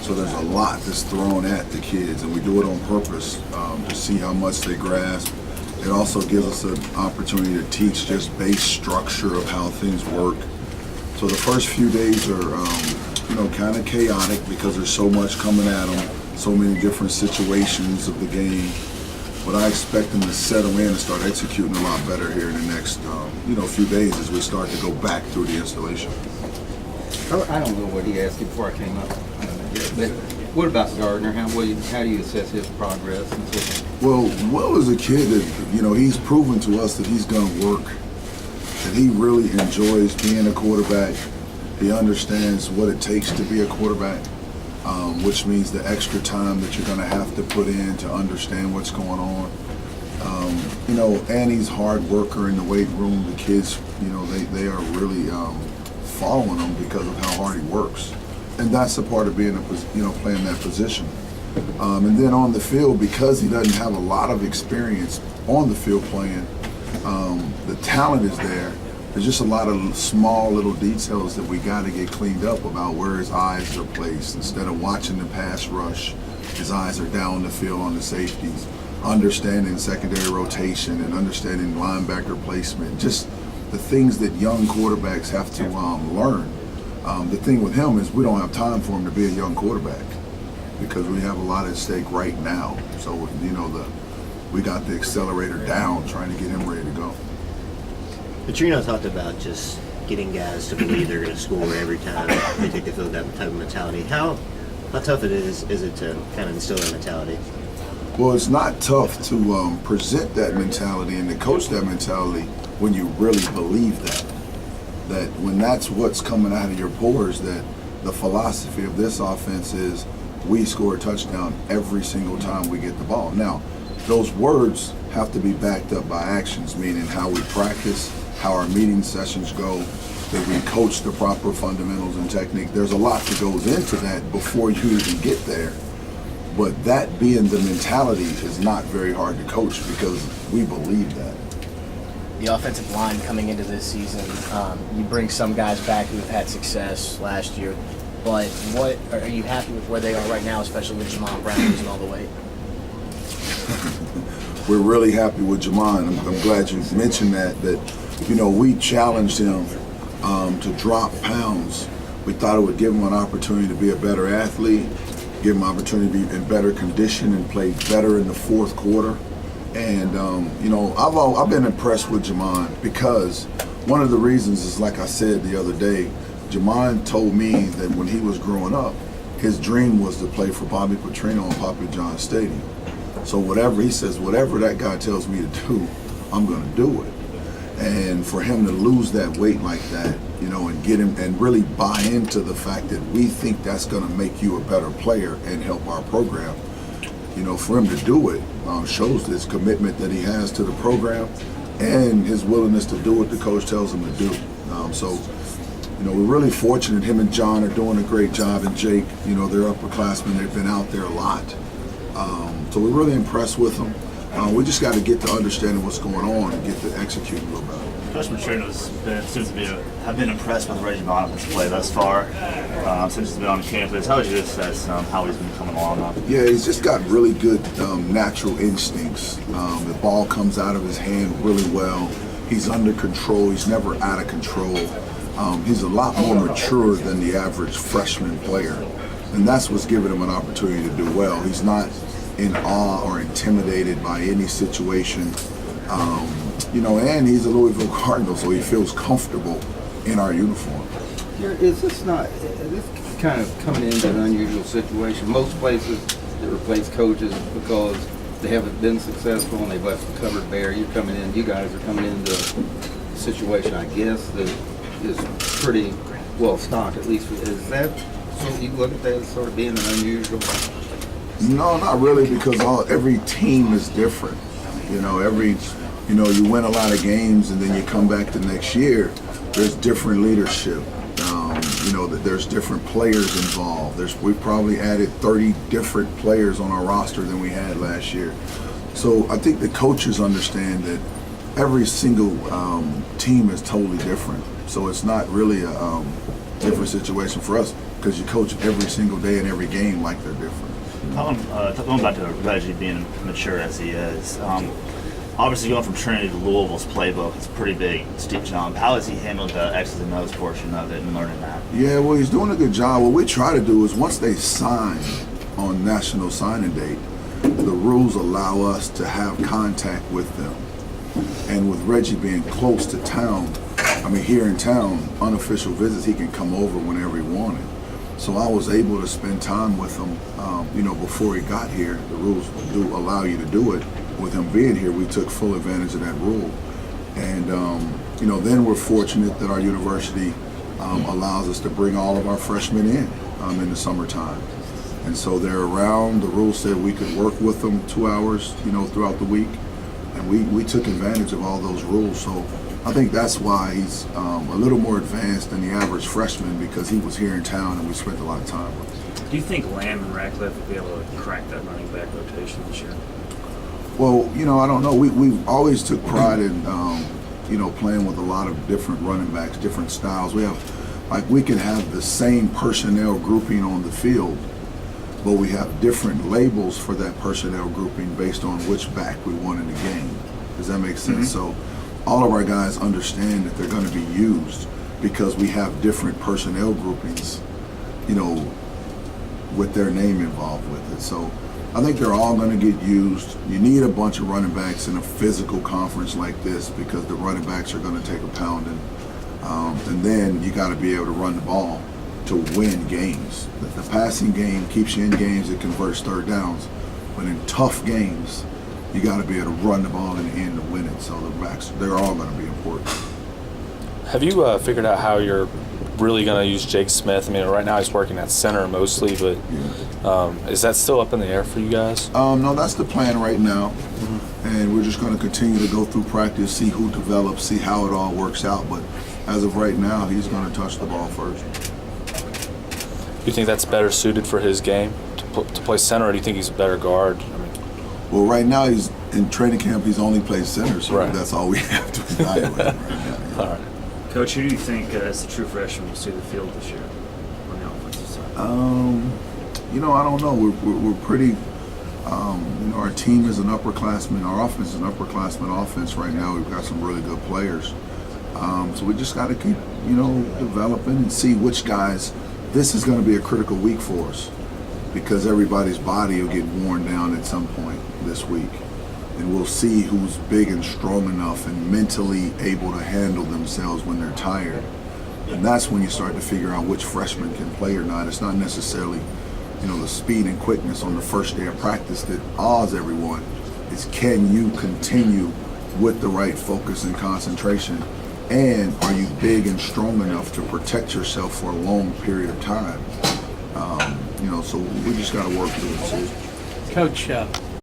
So there's a lot that's thrown at the kids, and we do it on purpose to see how much they grasp. It also gives us an opportunity to teach just base structure of how things work. So the first few days are, kind of chaotic because there's so much coming at them, so many different situations of the game. But I expect them to settle in and start executing a lot better here in the next, few days as we start to go back through the installation. I don't know what he asked you before I came up, but what about Gardner? How do you assess his progress? And so forth? Well, Will is a kid that, he's proven to us that he's going to work, that he really enjoys being a quarterback. He understands what it takes to be a quarterback, which means the extra time that you're going to have to put in to understand what's going on. And he's a hard worker in the weight room. The kids, they are really following him because of how hard he works. And that's the part of being, playing that position. And then on the field, because he doesn't have a lot of experience on the field playing, the talent is there. There's just a lot of small little details that we got to get cleaned up about where his eyes are placed. Instead of watching the pass rush, his eyes are down the field on the safeties, understanding secondary rotation and understanding linebacker placement, just the things that young quarterbacks have to learn. The thing with him is we don't have time for him to be a young quarterback because we have a lot at stake right now. So, we got the accelerator down trying to get him ready to go. Petrino talked about just getting guys to believe they're going to score every time they take the field, that type of mentality. How tough is it to kind of instill that mentality? Well, it's not tough to present that mentality and to coach that mentality when you really believe that. That when that's what's coming out of your pores, that the philosophy of this offense is we score a touchdown every single time we get the ball. Now, those words have to be backed up by actions, meaning how we practice, how our meeting sessions go, that we coach the proper fundamentals and technique. There's a lot that goes into that before you even get there. But that being the mentality is not very hard to coach because we believe that. The offensive line coming into this season, you bring some guys back who have had success last year, but what are you happy with where they are right now, especially with Jamon Brown losing all the weight? We're really happy with Jamon. I'm glad you mentioned that we challenged him to drop pounds. We thought it would give him an opportunity to be a better athlete, give him an opportunity to be in better condition and play better in the fourth quarter. And, I've been impressed with Jamon because one of the reasons is, like I said the other day, Jamon told me that when he was growing up, his dream was to play for Bobby Petrino in Papa John's Stadium. So whatever that guy tells me to do, I'm going to do it. And for him to lose that weight like that, and get him and really buy into the fact that we think that's going to make you a better player and help our program, for him to do it shows his commitment that he has to the program and his willingness to do what the coach tells him to do. We're really fortunate. Him and John are doing a great job, and Jake, they're upperclassmen. They've been out there a lot. So we're really impressed with them. We just got to get to understanding what's going on and get to execute a little better. Coach Petrino's seems to have been impressed with Reggie Bonham's play thus far since he's been on campus. How would you assess how he's been coming along now? Yeah, he's just got really good natural instincts. The ball comes out of his hand really well. He's under control. He's never out of control. He's a lot more mature than the average freshman player. And that's what's giving him an opportunity to do well. He's not in awe or intimidated by any situation. And he's a Louisville Cardinal, so he feels comfortable in our uniform. Is this kind of coming into an unusual situation? Most places that replace coaches because they haven't been successful and they've left the cupboard bare. You guys are coming into a situation, I guess, that is pretty well stocked, at least. Is that, so you look at that as sort of being an unusual? No, not really, because every team is different. You win a lot of games and then you come back the next year, there's different leadership. That there's different players involved. We've probably added 30 different players on our roster than we had last year. So I think the coaches understand that every single team is totally different. So it's not really a different situation for us. because you coach every single day and every game like they're different. Going back to Reggie being mature as he is, obviously going from Trinity to Louisville's playbook, it's a pretty big, steep jump. How has he handled the X's and O's portion of it and learning that? Yeah, well, he's doing a good job. What we try to do is once they sign on National Signing Date, the rules allow us to have contact with them. And with Reggie being close to town, here in town, unofficial visits, he can come over whenever he wanted. So I was able to spend time with him, before he got here. The rules do allow you to do it. With him being here, we took full advantage of that rule. And, then we're fortunate that our university allows us to bring all of our freshmen in the summertime. And so they're around. The rule said we could work with them 2 hours, throughout the week. And we took advantage of all those rules. So I think that's why he's a little more advanced than the average freshman, because he was here in town and we spent a lot of time with him. Do you think Lamb and Ratcliffe will be able to crack that running back rotation this year? Well, I don't know. We've always took pride in, playing with a lot of different running backs, different styles. We can have the same personnel grouping on the field, but we have different labels for that personnel grouping based on which back we want in the game. Does that make sense? So all of our guys understand that they're going to be used because we have different personnel groupings, with their name involved with it. So I think they're all going to get used. You need a bunch of running backs in a physical conference like this because the running backs are going to take a pounding. And then you got to be able to run the ball to win games. The passing game keeps you in games, it converts third downs. But in tough games, you got to be able to run the ball in the end to win it. So the backs, they're all going to be important. Have you figured out how you're really going to use Jake Smith? Right now he's working at center mostly, but is that still up in the air for you guys? No, that's the plan right now. And we're just going to continue to go through practice, see who develops, see how it all works out. But as of right now, he's going to touch the ball first. Do you think that's better suited for his game to play center, or do you think he's a better guard? Well, right now he's in training camp. He's only played center, so right. That's all we have to evaluate right now. All right. Coach, who do you think as the true freshman will see the field this year on the offensive side? I don't know. We're pretty. Our team is an upperclassman. Our offense is an upperclassman offense right now. We've got some really good players. So we just got to keep, developing and see which guys. This is going to be a critical week for us because everybody's body will get worn down at some point this week. And we'll see who's big and strong enough and mentally able to handle themselves when they're tired. And that's when you start to figure out which freshmen can play or not. It's not necessarily, the speed and quickness on the first day of practice that awes everyone. It's can you continue with the right focus and concentration? And are you big and strong enough to protect yourself for a long period of time? So we just got to work through it. Coach,